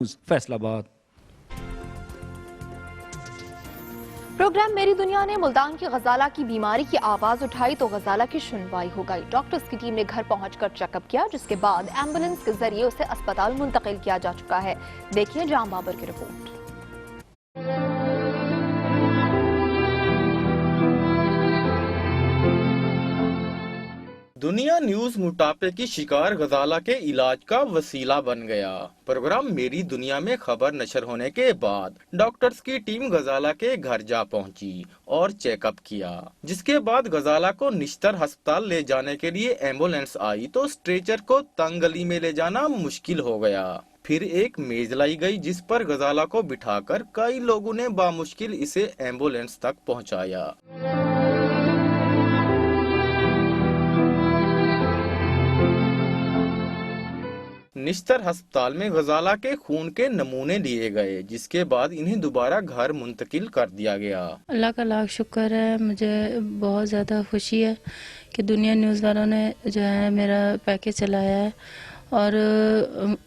Faisalabad. Programme मेरी दुनिया ने मुल्तान की गजाला की बीमारी की आवाज उठाई तो गजाला की सुनवाई हो गई। डॉक्टर्स की टीम ने घर पहुंचकर चेकअप किया, जिसके बाद एम्बुलेंस के जरिए उसे अस्पताल मुंतकिल किया जा चुका है। देखिए जाम बाबर की रिपोर्ट। दुनिया न्यूज मोटापे की शिकार गजाला के इलाज का वसीला बन गया। प्रोग्राम मेरी दुनिया में खबर नशर होने के बाद डॉक्टर्स की टीम गजाला के घर जा पहुंची और चेकअप किया, जिसके बाद गजाला को निश्तर अस्पताल ले जाने के लिए एम्बुलेंस आई तो स्ट्रेचर को तंग गली में ले जाना मुश्किल हो गया। फिर एक मेज लाई गई जिस पर गजाला को बिठाकर कई लोगों ने बामुश्किल इसे एम्बुलेंस तक पहुंचाया। निश्तर अस्पताल में गजाला के खून के नमूने लिए गए, जिसके बाद इन्हें दोबारा घर मुंतकिल कर दिया गया। अल्लाह का लाख शुक्र है, मुझे बहुत ज़्यादा खुशी है कि दुनिया न्यूज़ वालों ने जो है मेरा पैकेज चलाया है और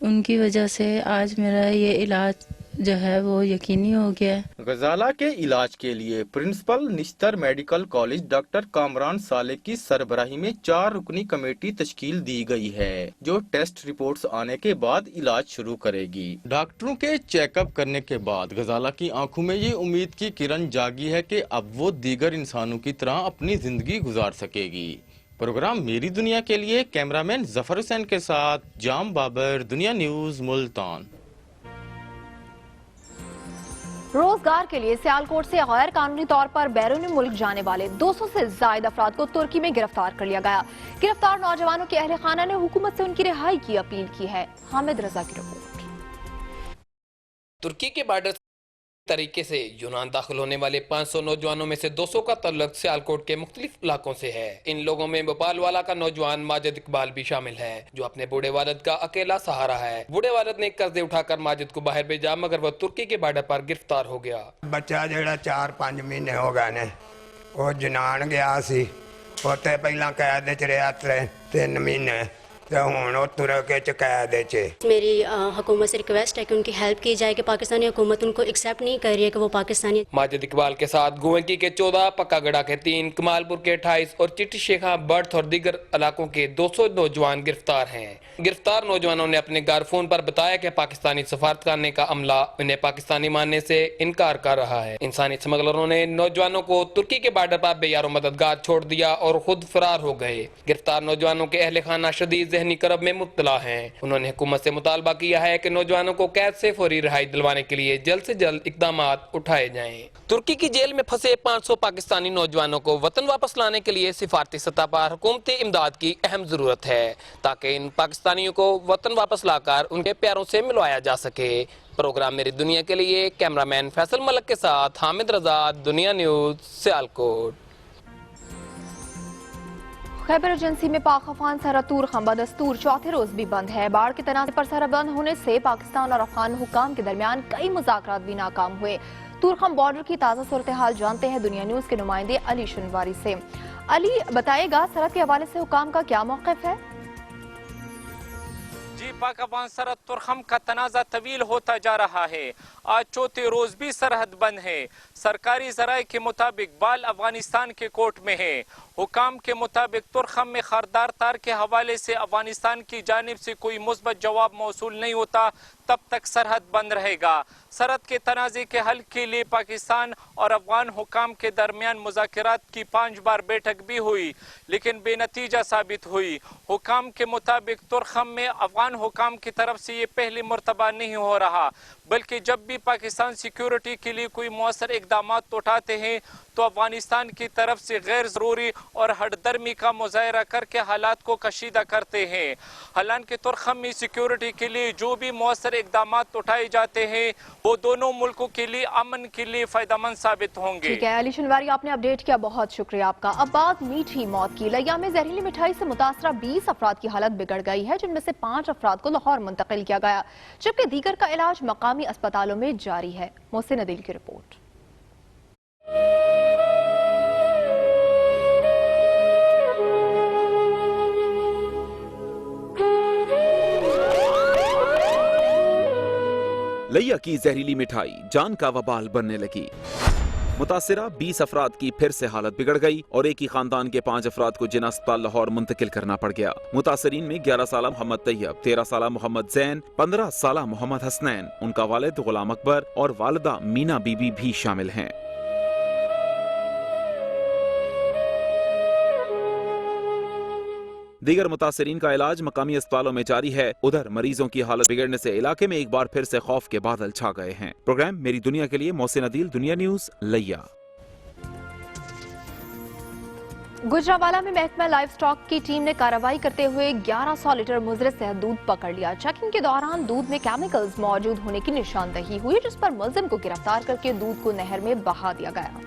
उनकी वजह से आज मेरा ये इलाज जो है वो यकीनी हो गया है। गजाला के इलाज के लिए principal Nishtar medical college doctor Kamran Saleh की सरबराही में 4 रुकनी कमेटी तश्कील दी गई है, जो टेस्ट रिपोर्ट्स आने के बाद इलाज शुरू करेगी। डॉक्टरों के चेकअप करने के बाद गजाला की आंखों में ये उम्मीद की किरण जागी है कि अब वो दीगर इंसानों की तरह अपनी जिंदगी गुजार सकेगी। प्रोग्राम मेरी दुनिया के लिए कैमरामैन जफर हुसैन के साथ जाम बाबर, दुनिया न्यूज, मुल्तान। रोजगार के लिए सियालकोट से गैर कानूनी तौर पर बैरून मुल्क जाने वाले 200 से ज्यादा अफराद को तुर्की में गिरफ्तार कर लिया गया। गिरफ्तार नौजवानों के अहले खाना ने हुकूमत से उनकी रिहाई की अपील की है। हामिद रजा की रिपोर्ट। तुर्की के बॉर्डर तरीके से यूनान दाखिल होने वाले 500 नौजवानों में से 200 का तल्लुक सियालकोट के मुख्तलिफ इलाकों से है। इन लोगों में भोपालवाला का नौजवान माजिद इकबाल भी शामिल है, जो अपने बूढ़े वालिद का अकेला सहारा है। बूढ़े वालिद ने कर्जे उठाकर माजिद को बाहर भेजा, मगर वह तुर्की के बॉर्डर पर गिरफ्तार हो गया। बच्चा ਜਿਹੜਾ 4-5 ਮਹੀਨੇ ਹੋ ਗਏ ਨੇ ਉਹ ਜਨਾਨ ਗਿਆ ਸੀ, ਉੱਥੇ ਪਹਿਲਾਂ ਕੈਦ ਵਿੱਚ ਰਿਹਾ 3 ਮਹੀਨੇ ਤੇ ਹੁਣ ਉਹ ਤੁਰਕ ਚ कैद च। मेरी हुकूमत से रिक्वेस्ट है कि उनकी हेल्प की जाए कि पाकिस्तानी हुकूमत उनको एक्सेप्ट नहीं कर रही है कि वो पाकिस्तानी। माजिद इकबाल के साथ गोवंकी के 14, पक्कागड़ा के 3, कमालपुर के 28 और चिट्टी शेखा, बर्थ और दीगर इलाकों के 200 नौजवान गिरफ्तार हैं। गिरफ्तार नौजवानों ने अपने घर फोन पर बताया कि पाकिस्तानी सफारतखाने का अमला उन्हें पाकिस्तानी मानने से इनकार कर रहा है। इंसानी स्मगलरों ने नौजवानों को तुर्की के बॉर्डर पर बेयारो मददगार छोड़ दिया और खुद फरार हो गए। गिरफ्तार नौजवानों के अहले खाना शदीद ज़हनी करब में मुब्तला हैं। उन्होंने हुकूमत से मुतालबा किया है कि नौजवानों को कैद से फौरी रिहाई दिलवाने के लिए जल्द से जल्द इकदाम उठाए जाएं। तुर्की की जेल में फंसे 500 पाकिस्तानी नौजवानों को वतन वापस लाने के लिए सिफारती सतह पर हुकूमती इमदाद की अहम जरूरत है, ताकि इन पाकिस्तानियों को वतन वापस लाकर उनके प्यारों से मिलवाया जा सके। प्रोग्राम मेरी दुनिया के लिए कैमरामैन फैसल मलक के साथ हामिद रजा, दुनिया न्यूज, सियालकोट। खैबर एजेंसी में पाक अफगान सरहद तूरखम बदस्तूर चौथे रोज भी बंद है। बाढ़ के तनाज़े पर सरहद बंद होने से पाकिस्तान और अफगान हुक्काम के दरमियान कई मुज़ाकरात भी नाकाम हुए। तूरखम बॉर्डर की ताज़ा सूरत हाल जानते हैं दुनिया न्यूज के नुमाइंदे अली शनवारी से। अली, बताएगा सरहद के हवाले से हुक्काम का क्या मौक़िफ़ है? जी, पाक अफगान सरहद तुरखम का तनाज़ा तवील होता जा रहा है। आज चौथे रोज भी सरहद बंद है। सरकारी ज़राए के मुताबिक बाल अफगानिस्तान के कोर्ट में है। हुकाम के मुताबिक तुरखम में खारदार तार के हवाले से अफगानिस्तान की जानिब से कोई मुस्बत जवाब मौसूल नहीं होता, तब तक सरहद बंद रहेगा। सरहद के तनाज़े के हल के लिए पाकिस्तान और अफगान हुकाम के दरमियान मुज़ाकरात की 5 बार बैठक भी हुई, लेकिन बेनतीजा साबित हुई। हुकाम के मुताबिक तुरखम में अफगान हुकाम की तरफ से ये पहली मरतबा नहीं हो रहा, बल्कि जब भी पाकिस्तान सिक्योरिटी के लिए कोई मौसर इकदाम उठाते हैं तो अफगानिस्तान की तरफ से गैर ज़रूरी और हटदर्मी का मुजाहरा करके हालात को कशीदा करते हैं। हालांकि तुरखम में सिक्योरिटी के लिए जो भी मौसर इकदाम उठाए जाते हैं वो दोनों मुल्कों के लिए अमन के लिए फायदेमंद साबित होंगे। ठीक है अली शनवारी, आपने अपडेट किया, बहुत शुक्रिया आपका। अब बात मीठी मौत की। लिया में जहरीली मिठाई से मुतासरा 20 अफराद की हालत बिगड़ गई है, जिनमें से 5 अफराद को लाहौर मुंतकिल किया गया, जबकि दीगर का इलाज मकामी अस्पतालों में जारी है। मोहसिन अदील की रिपोर्ट। लैया की जहरीली मिठाई जान का वबाल बनने लगी। मुतासिरा 20 अफराद की फिर से हालत बिगड़ गई और एक ही खानदान के 5 अफराद को जिना अस्पताल लाहौर मुंतकिल करना पड़ गया। मुतासरीन में 11 साला मोहम्मद तैयब, 13 साला मोहम्मद जैन, 15 साला मोहम्मद हसनैन, उनका वालिद गुलाम अकबर और वालिदा मीना बीबी भी शामिल हैं। दीगर मुतासरीन का इलाज मकामी अस्पतालों में जारी है। उधर मरीजों की हालत बिगड़ने से इलाके में एक बार फिर से खौफ के बादल छा गए हैं। प्रोग्राम मेरी दुनिया के लिए मोहसिन अदील, दुनिया न्यूज, लैया। गुजरावाला में महकमा लाइव स्टॉक की टीम ने कार्रवाई करते हुए 1100 लीटर मुजरे से दूध पकड़ लिया। चेकिंग के दौरान दूध में केमिकल्स मौजूद होने की निशानदही हुई, जिस पर मुलजिम को गिरफ्तार करके दूध को नहर में बहा दिया गया।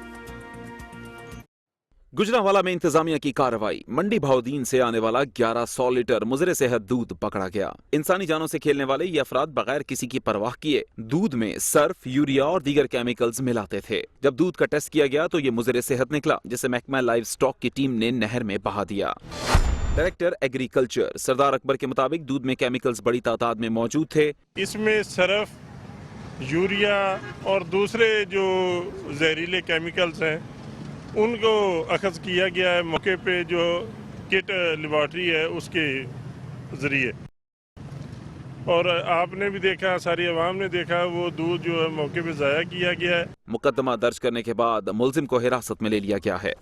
गुजरावाला में इंतजामिया की कार्रवाई। मंडी भाउदीन से आने वाला 1100 लीटर मुजरे सेहत दूध पकड़ा गया। इंसानी जानों से खेलने वाले ये अफराद बगैर किसी की परवाह किए दूध में सर्फ, यूरिया और दीगर केमिकल्स मिलाते थे। जब दूध का टेस्ट किया गया तो ये मुजरे सेहत निकला, जिसे महकमा लाइव स्टॉक की टीम ने नहर में बहा दिया। डायरेक्टर एग्रीकल्चर सरदार अकबर के मुताबिक दूध में केमिकल्स बड़ी तादाद में मौजूद थे। इसमें सर्फ, यूरिया और दूसरे जो जहरीले केमिकल्स हैं उनको अखज़ किया गया है मौके पे जो किट लेबॉर्ट्री है उसके ज़रिए। और आपने भी देखा, सारी आवाम ने देखा, वो दूध जो है मौके पे ज़ाया किया गया है। मुकदमा दर्ज करने के बाद मुलजिम को हिरासत में ले लिया गया है।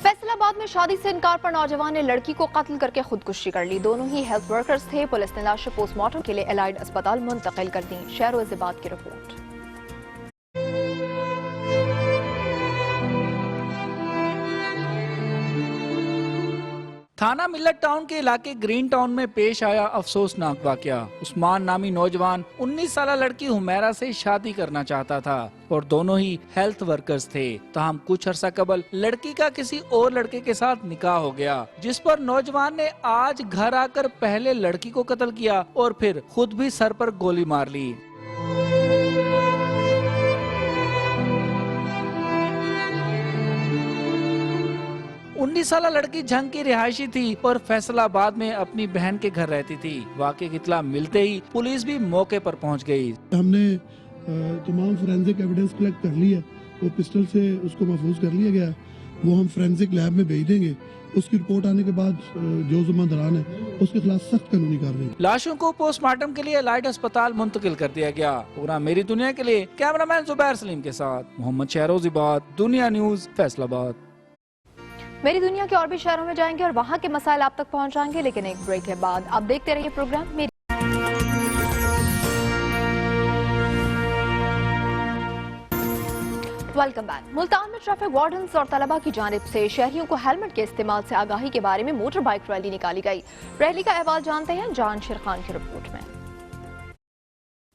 फैसलाबाद में शादी से इनकार पर नौजवान ने लड़की को कत्ल करके खुदकुशी कर ली। दोनों ही हेल्थ वर्कर्स थे। पुलिस ने लाशें पोस्टमार्टम के लिए एलाइड अस्पताल मुंतकिल कर दी। शहरोज़िबाद की रिपोर्ट। थाना मिल्लत टाउन के इलाके ग्रीन टाउन में पेश आया अफसोसनाक वाकया। उस्मान नामी नौजवान 19 साला लड़की हुमैरा से शादी करना चाहता था और दोनों ही हेल्थ वर्कर्स थे। ताहम कुछ अरसा कबल लड़की का किसी और लड़के के साथ निकाह हो गया, जिस पर नौजवान ने आज घर आकर पहले लड़की को कत्ल किया और फिर खुद भी सर पर गोली मार ली। 19 साला लड़की झंग की रिहायशी थी और फैसलाबाद में अपनी बहन के घर रहती थी। वाकये की इत्तला मिलते ही पुलिस भी मौके पर पहुंच गई। हमने तमाम फोरेंसिक एविडेंस कलेक्ट कर लिया, वो पिस्टल से उसको महफूज कर लिया गया, वो हम फोरेंसिक लैब में भेज देंगे। उसकी रिपोर्ट आने के बाद जो ज़िम्मेदार है उसके खिलाफ सख्त कानूनी कार्रवाई। लाशों को पोस्टमार्टम के लिए एलाइड अस्पताल मुंतकिल कर दिया गया। प्रोग्राम मेरी दुनिया के लिए कैमरामैन जुबैर सलीम के साथ मोहम्मद शहरोज़िबाद, दुनिया न्यूज, फैसलाबाद। मेरी दुनिया के और भी शहरों में जाएंगे और वहां के मसाइल आप तक पहुंचाएंगे, लेकिन एक ब्रेक के बाद आप देखते रहिए प्रोग्राम मेरी। Welcome back. मुल्तान में ट्रैफिक वार्डन्स और तलबा की जानिब से शहरियों को हेलमेट के इस्तेमाल से आगाही के बारे में मोटर बाइक रैली निकाली गई। रैली का अहवाल जानते हैं जानशीर खान की रिपोर्ट में।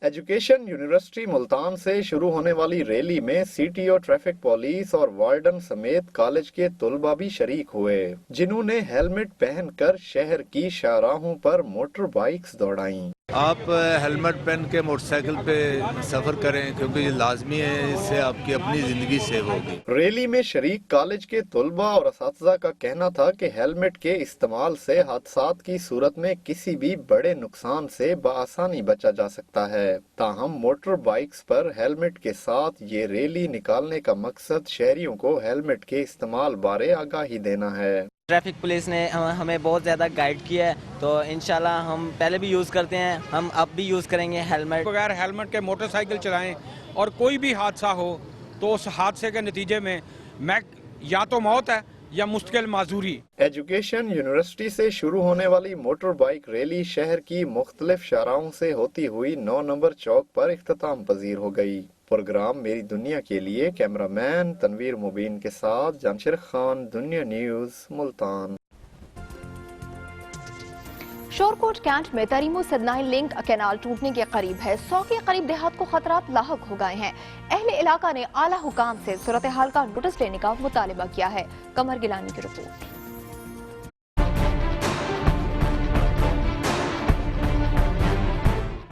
एजुकेशन यूनिवर्सिटी मुल्तान से शुरू होने वाली रैली में सीटीओ, ट्रैफिक पुलिस और वार्डन समेत कॉलेज के तुलबा भी शरीक हुए, जिन्होंने हेलमेट पहनकर शहर की शाहराहों पर मोटर बाइक्स दौड़ाईं। आप हेलमेट पहन के मोटरसाइकिल पे सफर करें क्योंकि ये लाजमी है, इससे आपकी अपनी जिंदगी सेव होगी। रैली में शरीक कॉलेज के तुलबा और असातिज़ा का कहना था कि हेलमेट के इस्तेमाल से हादसात की सूरत में किसी भी बड़े नुकसान से बआसानी बचा जा सकता है। ताहम मोटर बाइक्स पर हेलमेट के साथ ये रैली निकालने का मकसद शहरियों को हेलमेट के इस्तेमाल बारे आगाही देना है। ट्रैफिक पुलिस ने हमें बहुत ज़्यादा गाइड किया है, तो इंशाल्लाह हम पहले भी यूज़ करते हैं, हम अब भी यूज़ करेंगे हेलमेट। बगैर हेलमेट के मोटरसाइकिल चलाएं और कोई भी हादसा हो तो उस हादसे के नतीजे में या तो मौत है या मुश्किल माजूरी। एजुकेशन यूनिवर्सिटी से शुरू होने वाली मोटर बाइक रैली शहर की मुख्तलिफ शाहराहों से होती हुई 9 नंबर चौक पर इख्तिताम पजीर हो गई। प्रोग्राम मेरी दुनिया के लिए कैमरामैन तनवीर मुबीन के साथ जानशीर खान, दुनिया न्यूज, मुल्तान। शोरकोट कैंट में तरीमो सदनाई लिंक कैनाल टूटने के करीब है। 100 के करीब देहात को खतरात लाहक हो गए हैं। अहले इलाका ने आला हुकाम से सूरत हाल का नोटिस लेने का मुतालिबा किया है। कमर गिलानी की रिपोर्ट।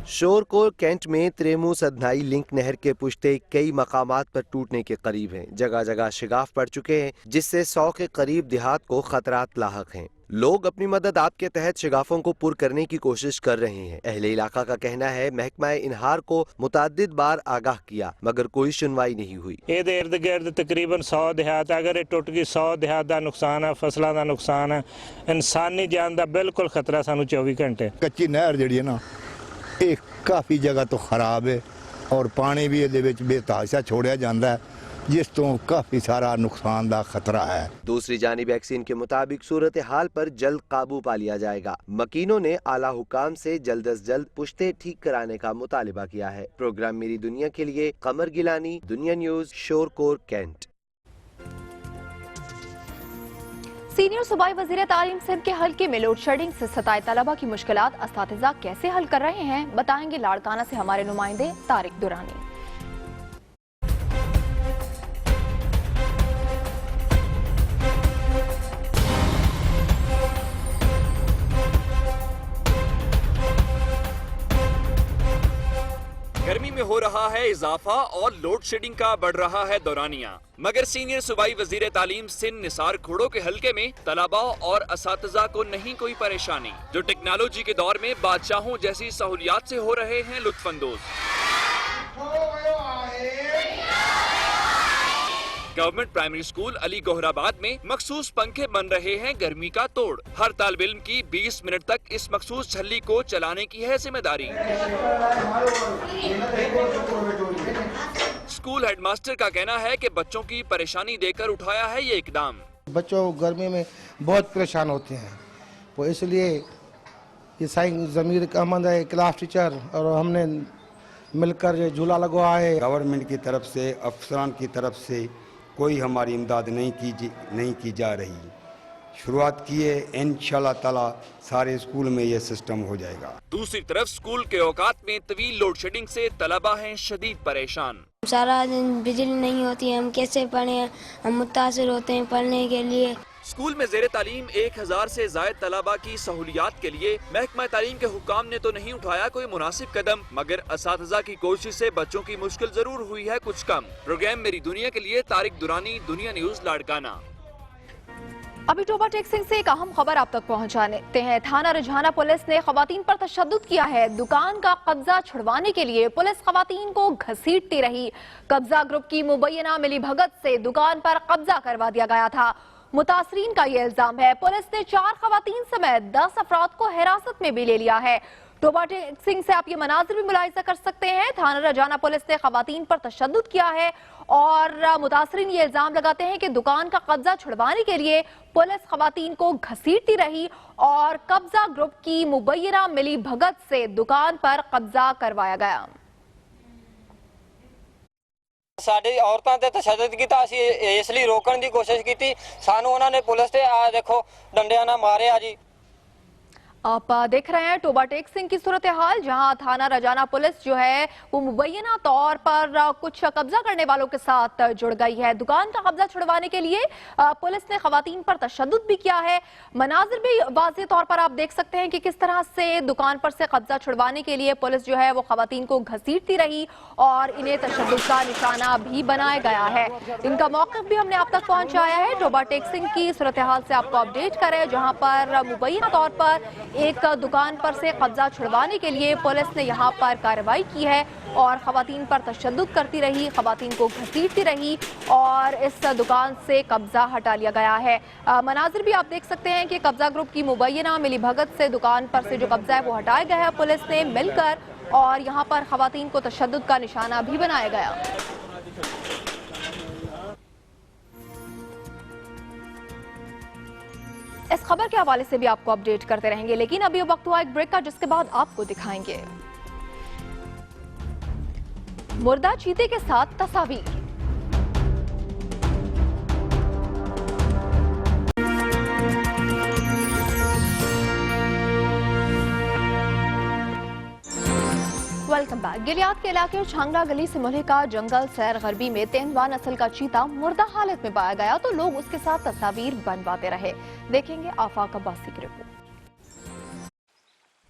शोरकोट कैंट में त्रेमू सदनाई लिंक नहर के पुश्ते कई मकामात पर टूटने के करीब हैं। जगह जगह शिगाफ पड़ चुके हैं, जिससे 100 के करीब देहात को खतरात लाहक हैं। लोग अपनी मदद आपके तहत शगाफों को पुर करने की कोशिश कर रहे हैं। अहले इलाका का कहना है महकमा इनहार को मुतादिद बार आगाह किया मगर कोई सुनवाई नहीं हुई। ਇਹਦੇ इर्द गिर्द तकरीबन 100 देहात अगर ये टुट गई 100 देहात का नुकसान है, फसलों का नुकसान है, इंसानी जान का बिल्कुल खतरा सानू 24 घंटे। कच्ची नहर जिहड़ी है ना ये काफ़ी जगह तो खराब है और पानी भी ਇਹਦੇ ਵਿੱਚ बेतहाशा छोड़िया जाता है जिस तो काफ़ी सारा नुकसान का खतरा है। दूसरी जानिब वैक्सीन के मुताबिक सूरत हाल पर जल्द काबू पा लिया जाएगा। मकीनों ने आला हुकाम से जल्द अज जल्द पुश्ते ठीक कराने का मुतालिबा किया है। प्रोग्राम मेरी दुनिया के लिए कमर गिलानी, दुनिया न्यूज, शोरकोर, कैंट। सीनियर सूबाई वजीर तालीम सिंध के हल्के में लोड शेडिंग से सताए तलबा की मुश्किलात असातिज़ा कैसे हल कर रहे हैं, बताएंगे लाड़काना से हमारे नुमाइंदे तारिक दुरानी। गर्मी में हो रहा है इजाफा और लोड शेडिंग का बढ़ रहा है दौरानिया, मगर सीनियर सूबाई वजीर तालीम सिंध निसार खोड़ो के हल्के में तलबा और असातिज़ा को नहीं कोई परेशानी, जो टेक्नोलॉजी के दौर में बादशाहों जैसी सहूलियात से हो रहे हैं लुत्फानंदोज। गवर्नमेंट प्राइमरी स्कूल अली गोहराबाद में मखसूस पंखे बन रहे हैं गर्मी का तोड़। हर तालिब इल्म की 20 मिनट तक इस मखसूस झल्ली को चलाने की है जिम्मेदारी। स्कूल हेडमास्टर का कहना है कि बच्चों की परेशानी देखकर उठाया है ये इकदाम। बच्चों गर्मी में बहुत परेशान होते हैं, तो इसलिए ये साईं ज़मीर अहमद है क्लास टीचर और हमने मिलकर ये झूला लगवाया है। गवर्नमेंट की तरफ से, अफसरान की तरफ से कोई हमारी इमदाद नहीं की जा रही। शुरुआत की है, इंशाल्लाह ताला सारे स्कूल में ये सिस्टम हो जाएगा। दूसरी तरफ स्कूल के औकात में तवील लोड शेडिंग से तलबा हैं शदीद परेशान। सारा दिन बिजली नहीं होती है, हम कैसे पढ़ें, हम मुतासिर होते हैं पढ़ने के लिए। स्कूल में ज़ेरे तालीम 1000 से ज़ायद तलबा की सहूलियात के लिए महकमा तालीम के हुक्काम ने तो नहीं उठाया कोई मुनासिब कदम, मगर असातिज़ा की कोशिश से बच्चों की मुश्किल जरूर हुई है कुछ कम। प्रोग्राम मेरी दुनिया के लिए तारिक दुरानी, दुनिया न्यूज, लाड़काना। अभी टोबा टेक्सिंग से एक अहम खबर आप तक पहुंचाते हैं। थाना रजहाना पुलिस ने खवातीन पर तशद्दुद किया है। दुकान का कब्जा छुड़वाने के लिए पुलिस खवातीन को घसीटती रही। कब्जा ग्रुप की मुबैना मिली भगत से दुकान पर कब्जा करवा दिया गया था। मुतासरीन का ये इल्जाम है। पुलिस ने 4 खवातीन समेत 10 अफराद को हिरासत में भी ले लिया है। टोबा टेक्सिंग से आप ये मनाजिर भी मुलाहिजा कर सकते हैं। थाना रजाना पुलिस ने खवातीन पर तशद्दुद किया है और मुतासरीन ये इल्जाम लगाते हैं कि दुकान का कब्जा छुड़वाने के लिए पुलिस खवातीन को घसीटती रही और कब्जा ग्रुप की मुबैना मिली भगत से दुकान पर कब्जा करवाया गया। साडी औरतां ते तशद्दुद कीता, असीं इसलिए रोकण दी कोशिश की, सानू उन्होंने पुलिस ते आ देखो डंडियां ना मारे जी। आप देख रहे हैं टोबा टेक्सिंग की सूरत हाल, जहां थाना रजाना पुलिस जो है वो मुबैना तौर पर कुछ कब्जा करने वालों के साथ जुड़ गई है। दुकान का कब्जा छुड़वाने के लिए पुलिस ने खवातीन पर तशद्दुद भी किया है। मनाजिर भी वाज़ेह तौर पर आप देख सकते हैं कि किस तरह से दुकान पर से कब्जा छुड़वाने के लिए पुलिस जो है वो खवातीन को घसीटती रही और इन्हें तशद्दुद का निशाना भी बनाया गया है। इनका मौक़िफ़ भी हमने आप तक पहुंचाया है। टोबा टेक्सिंग की सूरत हाल से आपको अपडेट करें, जहां पर मुबैना तौर पर एक दुकान पर से कब्जा छुड़वाने के लिए पुलिस ने यहां पर कार्रवाई की है और खवातीन पर तशद्दुद करती रही, खवातीन को घसीटती रही और इस दुकान से कब्जा हटा लिया गया है। मनाजिर भी आप देख सकते हैं कि कब्जा ग्रुप की मुबैना मिली भगत से दुकान पर से जो कब्जा है वो हटाया गया है पुलिस ने मिलकर, और यहाँ पर खवातीन को तशद्दुद का निशाना भी बनाया गया। इस खबर के हवाले से भी आपको अपडेट करते रहेंगे, लेकिन अभी वक्त हुआ एक ब्रेक का, जिसके बाद आपको दिखाएंगे मुर्दा चीते के साथ तस्वीर। Welcome back. गिलियाद के इलाके छांगला गली से मुल्हिका जंगल सैर गरबी में तेंदुआ नस्ल का चीता मुर्दा हालत में पाया गया तो लोग उसके साथ तस्वीर बनवाते रहे। देखेंगे आफाक अब्बासी की रिपोर्ट।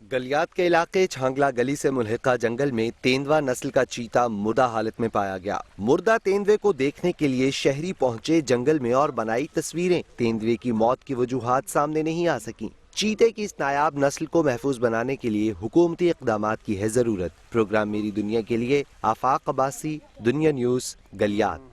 गलियात के इलाके छांगला गली से मुल्हिका जंगल में तेंदुआ नस्ल का चीता मुर्दा हालत में पाया गया। मुर्दा तेंदुए को देखने के लिए शहरी पहुंचे जंगल में और बनाई तस्वीरें। तेंदुए की मौत की वजूहात सामने नहीं आ सकी। चीते की इस नायाब नस्ल को महफूज बनाने के लिए हुकूमती इक़दामात की है जरूरत। प्रोग्राम मेरी दुनिया के लिए आफाक अब्बासी, दुनिया न्यूज, गलियात।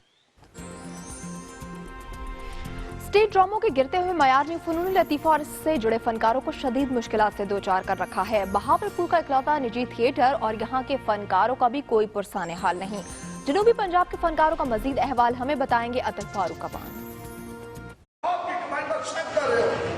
स्टेट ड्रामों के गिरते हुए मयार ने फनून लतीफ़ा और इससे जुड़े फनकारों को शदीद मुश्किलात से दो चार कर रखा है। बहावलपुर का इकलौता निजी थिएटर और यहाँ के फनकारों का भी कोई पुरसाने हाल नहीं। जनूबी पंजाब के फनकारों का मजीद अहवाल हमें बताएंगे अतल फारूक अबान।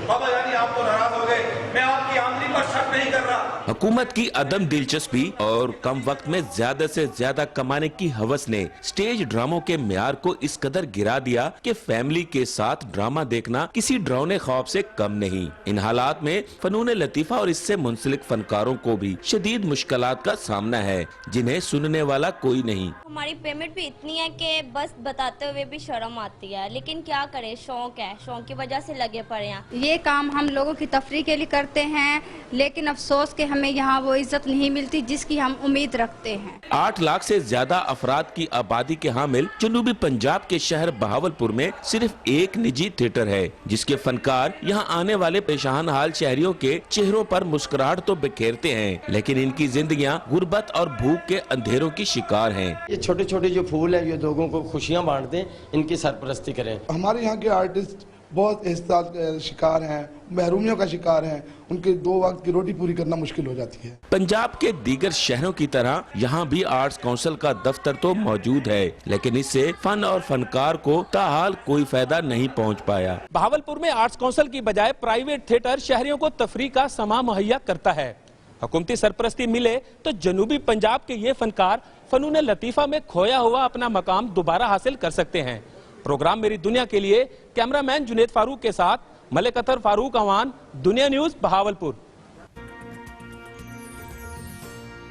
बाबा यानी आप तो नाराज हो गए, मैं आपकी आमदनी पर शक नहीं कर रहा। हुकूमत की अदम दिलचस्पी और कम वक्त में ज्यादा से ज्यादा कमाने की हवस ने स्टेज ड्रामों के म्यार को इस कदर गिरा दिया कि फैमिली के साथ ड्रामा देखना किसी डरावने ख्वाब से कम नहीं। इन हालात में फनून लतीफा और इससे मुंसलिक फनकारों को भी शदीद मुश्किलात का सामना है, जिन्हें सुनने वाला कोई नहीं। हमारी पेमेंट भी इतनी है कि बस बताते हुए भी शर्म आती है, लेकिन क्या करें, शौक है, शौक की वजह से लगे पड़े हैं। ये काम हम लोगों की तफरीह के लिए करते हैं, लेकिन अफसोस के हमें यहाँ वो इज्जत नहीं मिलती जिसकी हम उम्मीद रखते हैं। 8 लाख से ज्यादा अफराद की आबादी के हामिल जनूबी पंजाब के शहर बहावलपुर में सिर्फ एक निजी थिएटर है, जिसके फनकार यहाँ आने वाले परेशान हाल शहरियों के चेहरों पर मुस्कुराहट तो बिखेरते हैं, लेकिन इनकी जिंदगियाँ गुर्बत और भूख के अंधेरों की शिकार हैं। ये छोटे छोटे जो फूल है, ये लोगों को खुशियाँ बांटते हैं, इनकी सरपरस्ती करें। हमारे यहाँ के आर्टिस्ट बहुत एहसास का शिकार हैं, महरूमियों का शिकार हैं, उनके 2 वक्त की रोटी पूरी करना मुश्किल हो जाती है। पंजाब के दीगर शहरों की तरह यहाँ भी आर्ट्स काउंसिल का दफ्तर तो मौजूद है, लेकिन इससे फन और फनकार को ताहाल कोई फायदा नहीं पहुँच पाया। बहावलपुर में आर्ट्स काउंसिल की बजाय प्राइवेट थिएटर शहरियों को तफरीह का समा मुहैया करता है। हुकूमती सरपरस्ती मिले तो जनूबी पंजाब के ये फनकार फनून लतीफा में खोया हुआ अपना मकाम दोबारा हासिल कर सकते हैं। प्रोग्राम मेरी दुनिया के लिए कैमरामैन जुनेद फारूक के साथ मलिक अतर फारूक अवान, दुनिया न्यूज, बहावलपुर।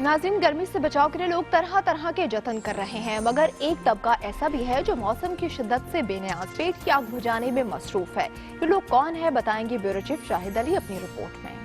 नाज़रीन, गर्मी से बचाव के लिए लोग तरह तरह के जतन कर रहे हैं, मगर एक तबका ऐसा भी है जो मौसम की शिद्दत से बेनियाज पेट की आग बुझाने में मसरूफ है। ये लोग कौन है, बताएंगे ब्यूरो चीफ शाहिद अली अपनी रिपोर्ट में।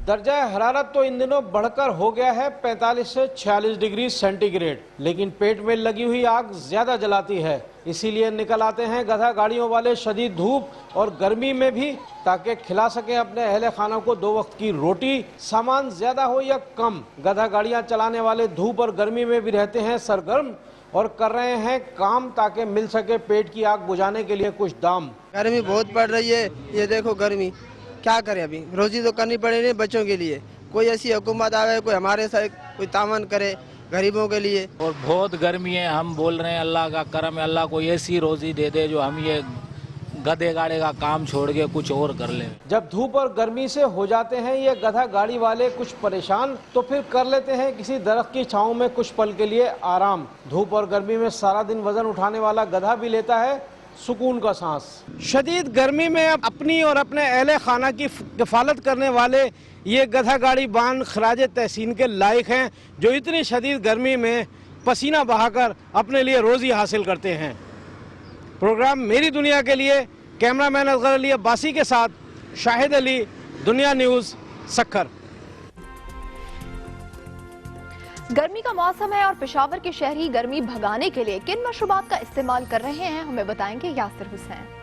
दर्जा हरारत तो इन दिनों बढ़कर हो गया है 45 से 46 डिग्री सेंटीग्रेड, लेकिन पेट में लगी हुई आग ज्यादा जलाती है। इसीलिए निकल आते हैं गधा गाड़ियों वाले शदीद धूप और गर्मी में भी, ताकि खिला सकें अपने अहले खाना को 2 वक्त की रोटी। सामान ज्यादा हो या कम, गधा गाड़ियां चलाने वाले धूप और गर्मी में भी रहते हैं सरगर्म और कर रहे हैं काम, ताकि मिल सके पेट की आग बुझाने के लिए कुछ दाम। गर्मी बहुत पड़ रही है, ये देखो गर्मी, क्या करें, अभी रोजी तो करनी पड़ेगी बच्चों के लिए। कोई ऐसी हुकूमत आवे, कोई हमारे साथ कोई तामन करे गरीबों के लिए। और बहुत गर्मी है, हम बोल रहे हैं अल्लाह का करम है, अल्लाह को ऐसी रोजी दे दे जो हम ये गधे गाड़े का काम छोड़ के कुछ और कर लें। जब धूप और गर्मी से हो जाते हैं ये गधा गाड़ी वाले कुछ परेशान, तो फिर कर लेते हैं किसी दरख्त की छांव में कुछ पल के लिए आराम। धूप और गर्मी में सारा दिन वजन उठाने वाला गधा भी लेता है सुकून का सांस। शदीद गर्मी में अपनी और अपने अहले खाना की किफालत करने वाले ये गधा गाड़ी बान खराज तहसीन के लायक हैं, जो इतनी शदीद गर्मी में पसीना बहाकर अपने लिए रोजी हासिल करते हैं। प्रोग्राम मेरी दुनिया के लिए कैमरामैन असगर अली अब्बासी के साथ शाहिद अली, दुनिया न्यूज़, सक्खर। गर्मी का मौसम है और पेशावर के शहरी गर्मी भगाने के लिए किन मशरूबात का इस्तेमाल कर रहे हैं, हमें बताएंगे यासिर हुसैन।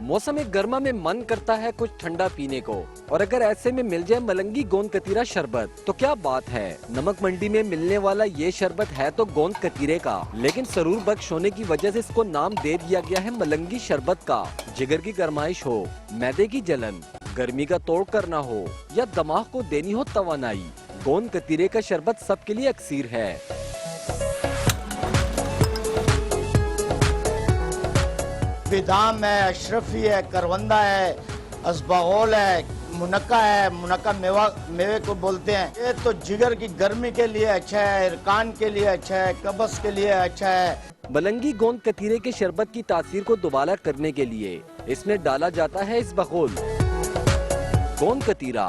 मौसम गर्मा में मन करता है कुछ ठंडा पीने को, और अगर ऐसे में मिल जाए मलंगी गोंद कतीरा शरबत तो क्या बात है। नमक मंडी में मिलने वाला ये शरबत है तो गोंद कतीरे का, लेकिन सरूर बख्श होने की वजह से इसको नाम दे दिया गया है मलंगी शरबत का। जिगर की गरमाइश हो, मैदे की जलन, गर्मी का तोड़ करना हो या दिमाग को देनी हो तवानाई, गोंद कतीरे का शरबत सबके लिए अक्सीर है। बेदाम है, अशरफी है, करवंदा है, असबागोल है, मुनक्का है, मुनक्का मेवे को बोलते हैं। ये तो जिगर की गर्मी के लिए अच्छा है, इरकान के लिए अच्छा है, कब्ज के लिए अच्छा है। मलंगी गोंद कतीरे के शरबत की तासीर को दोबारा करने के लिए इसमें डाला जाता है इसबगोल। गोंद कतीरा,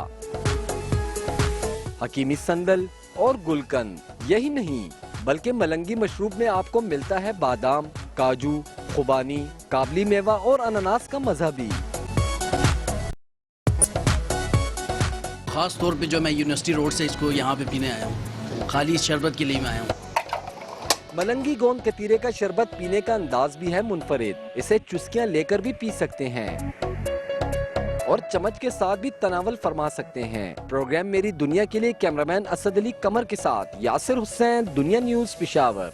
हकीमी संदल और गुलकंद। यही नहीं बल्कि मलंगी मशरूब में आपको मिलता है बादाम, काजू, खुबानी, काबली मेवा और अनानास का मजा भी। खास तौर पे जो मैं यूनिवर्सिटी रोड से इसको यहाँ पे पीने आया हूँ, खाली इस शरबत के लिए मैं आया हूँ। मलंगी गोंद कतीरे का शरबत पीने का अंदाज भी है मुनफरिद। इसे चुस्कियां लेकर भी पी सकते हैं और चम्मच के साथ भी तनावल फरमा सकते हैं। प्रोग्राम मेरी दुनिया के लिए कैमरामैन असद अली कमर के साथ यासिर हुसैन, दुनिया न्यूज पेशावर।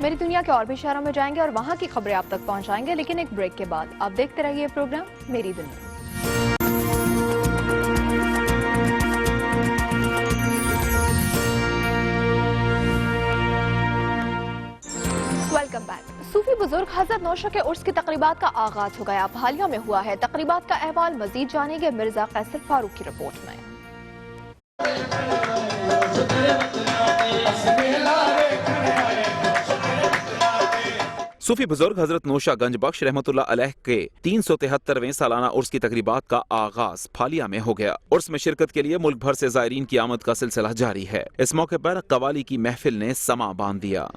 मेरी दुनिया के और भी शहरों में जाएंगे और वहां की खबरें आप तक पहुंचाएंगे, लेकिन एक ब्रेक के बाद। आप देखते रहिए प्रोग्राम मेरी दुनिया। Welcome back. सूफी बुजुर्ग हजरत नौशा के उर्स की तकरीबात का आगाज हो गया। हालिया में हुआ है। तकरीबात का अहवाल मजीद जानेंगे मिर्जा कैसर फारूक की रिपोर्ट में। सूफी बुजुर्ग हजरत नौशा गंज बख्श रहमतुल्लाह अलैह के 373वें सालाना उर्स की तकरीबात का आगाज फालिया में हो गया। उर्स में शिरकत के लिए मुल्क भर से ज़ायरीन की आमद का सिलसिला जारी है। इस मौके पर कवाली की महफिल ने समा बांध दिया।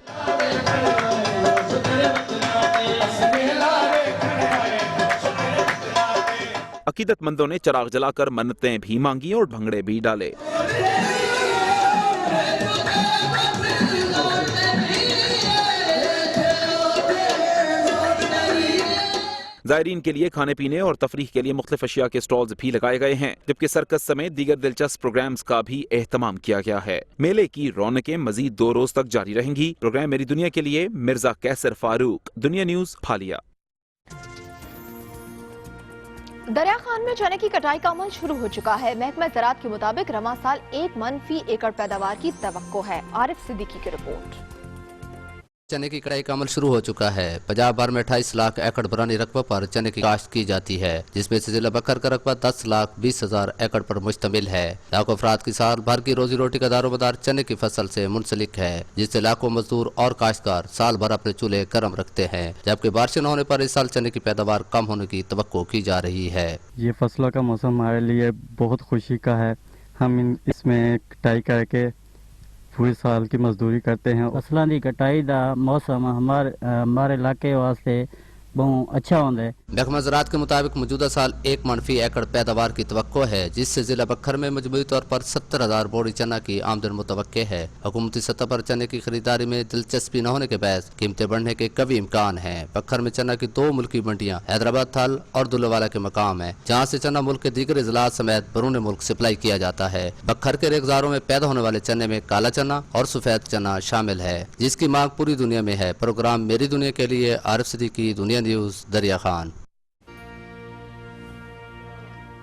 अकीदतमंदों ने चराग जलाकर मन्नतें भी मांगी और भंगड़े भी डाले। ज़ायरीन के लिए खाने पीने और तफरीह के लिए मुख्तलिफ अशिया के स्टॉल्स भी लगाए गए हैं, जबकि सर्कस समेत दीगर दिलचस्प प्रोग्राम्स का भी एहतमाम किया गया है। मेले की रौनकें मजीद 2 रोज तक जारी रहेंगी। प्रोग्राम मेरी दुनिया के लिए मिर्जा कैसर फारूक, दुनिया न्यूज, फालिया। दरिया खान में चने की कटाई का अमल शुरू हो चुका है। महकमा ज़राअत के मुताबिक रमा साल 1 मन फी एकड़ पैदावार की तवक्को है। आरिफ सिद्दीकी की रिपोर्ट। चने की कटाई का अमल शुरू हो चुका है। पंजाब भर में 28 लाख एकड़ बरानी रकबे पर चने की काश्त की जाती है, जिसमें से जिला बकर का रकबा 10,20,000 एकड़ पर मुश्तमिल है। लाखों अफराद की साल भर की रोजी रोटी का दारोमदार चने की फसल से मुंसलिक है, जिससे लाखों मजदूर और काश्तकार साल भर अपने चूल्हे गर्म रखते हैं। जबकि बारिश न होने पर इस साल चने की पैदावार कम होने की तवक्को की जा रही है। ये फसलों का मौसम हमारे लिए बहुत खुशी का है। हम इसमें कटाई करके पूरे साल की मजदूरी करते हैं। फसलों की कटाई का मौसम हमारे इलाके वास्ते बहुत अच्छा होता है। महकमा ज़राअत के मुताबिक मौजूदा साल 1 मन फी एकड़ पैदावार की तवक्को है, जिससे जिला बखर में मजमूई तौर पर 70,000 बोरी चना की आमदन मुतवक्के है। हुकूमती सतह पर चने की खरीदारी में दिलचस्पी न होने के बायस कीमतें बढ़ने के कभी इम्कान है। बखर में चना की 2 मुल्की मंडियाँ हैदराबाद थल और दुल्लेवाला के मकाम है, जहाँ से चना मुल्क के दीगर इजलात समेत बैरून मुल्क सप्लाई किया जाता है। बखर के रेगजारों में पैदा होने वाले चने में काला चना और सफेद चना शामिल है, जिसकी मांग पूरी दुनिया में है। प्रोग्राम मेरी दुनिया के लिए आरिफ सिद्दीकी, दुनिया न्यूज, दरिया खान।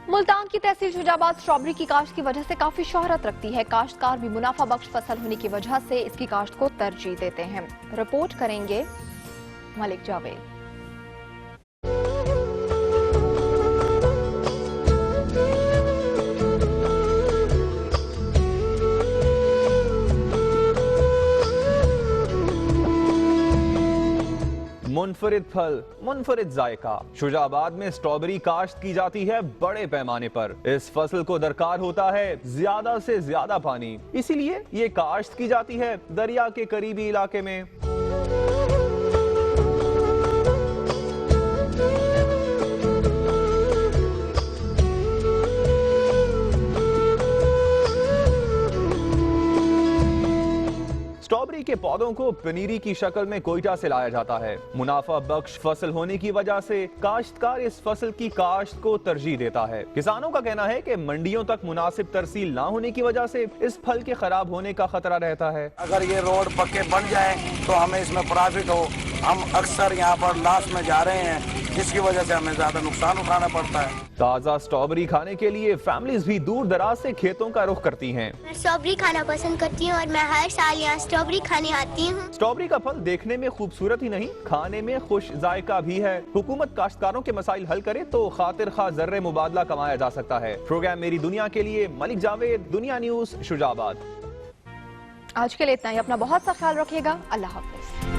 मुल्तान की तहसील शुजाबाद स्ट्रॉबेरी की काश्त की वजह से काफी शोहरत रखती है। काश्तकार भी मुनाफा बख्श फसल होने की वजह से इसकी काश्त को तरजीह देते हैं। रिपोर्ट करेंगे मलिक जावेद। मुनफरिद फल, मुनफरिद जायका। शुजाबाद में स्ट्रॉबेरी काश्त की जाती है बड़े पैमाने पर। इस फसल को दरकार होता है ज्यादा से ज्यादा पानी, इसीलिए ये काश्त की जाती है दरिया के करीबी इलाके में। स्ट्रॉबेरी के पौधों को पनीरी की शक्ल में कोयटा से लाया जाता है। मुनाफा बख्श फसल होने की वजह से काश्तकार इस फसल की काश्त को तरजीह देता है। किसानों का कहना है कि मंडियों तक मुनासिब तरसील ना होने की वजह से इस फल के खराब होने का खतरा रहता है। अगर ये रोड पक्के बन जाए तो हमें इसमें प्रॉफिट हो। हम अक्सर यहाँ पर लॉस में जा रहे हैं, जिसकी वजह से हमें ज्यादा नुकसान उठाना पड़ता है। ताज़ा स्ट्रॉबेरी खाने के लिए फैमिलीज भी दूर दराज से खेतों का रुख करती हैं। मैं स्ट्रॉबेरी खाना पसंद करती हूँ और मैं हर साल यहाँ स्ट्रॉबेरी खाने आती हूँ। स्ट्रॉबेरी का फल देखने में खूबसूरत ही नहीं, खाने में खुश जायका भी है। हुकूमत काश्तकारों के मसाइल हल करे तो खातिर खा जर्रे मुबादला कमाया जा सकता है। प्रोग्राम मेरी दुनिया के लिए मलिक जावेद, दुनिया न्यूज, शुजाबाद। आज के लिए इतना ही। अपना बहुत सा ख्याल रखिएगा। अल्लाह हाफिज।